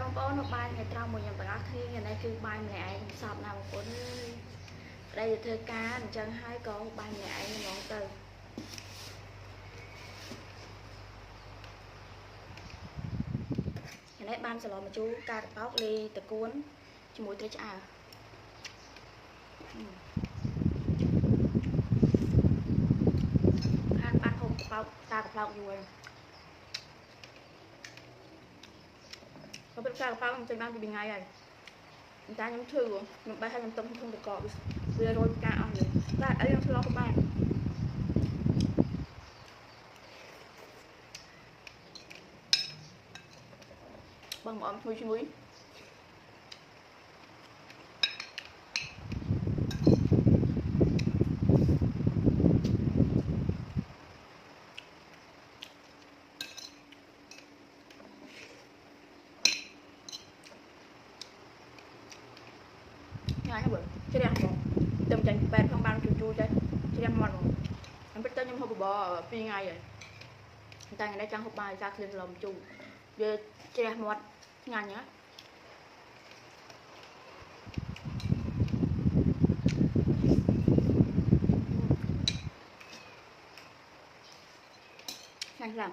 bông bó nó bay ngày trong một nhà bà thi ngày nay cứ bay mẹ sọp nào một cuốn đây là thơ ca chân hai con bay mẹ ngọn từ ngày nay ban sẽ lo mà chú ca bóc ly từ cuốn cho mũi tới chả han ban hôm bóc ta gặp lòng rồi có biết sao bao trên ban thì bình ngày này người ta nhắm thư rồi nhưng bài hai nhắm tâm không được cọ bây rồi cả ông này ta ấy em lo của bạn bằng mỏm thôi chứ muối ngay bữa chứ đẹp không tầm chanh bèn không ban chua chua chứ chứ đẹp ngon không em biết tới nhưng không bò phi ngay rồi người ta ngày nay trang hộp bài ra lên lòng chua giờ chứ đẹp ngon ngay nhá nhanh làm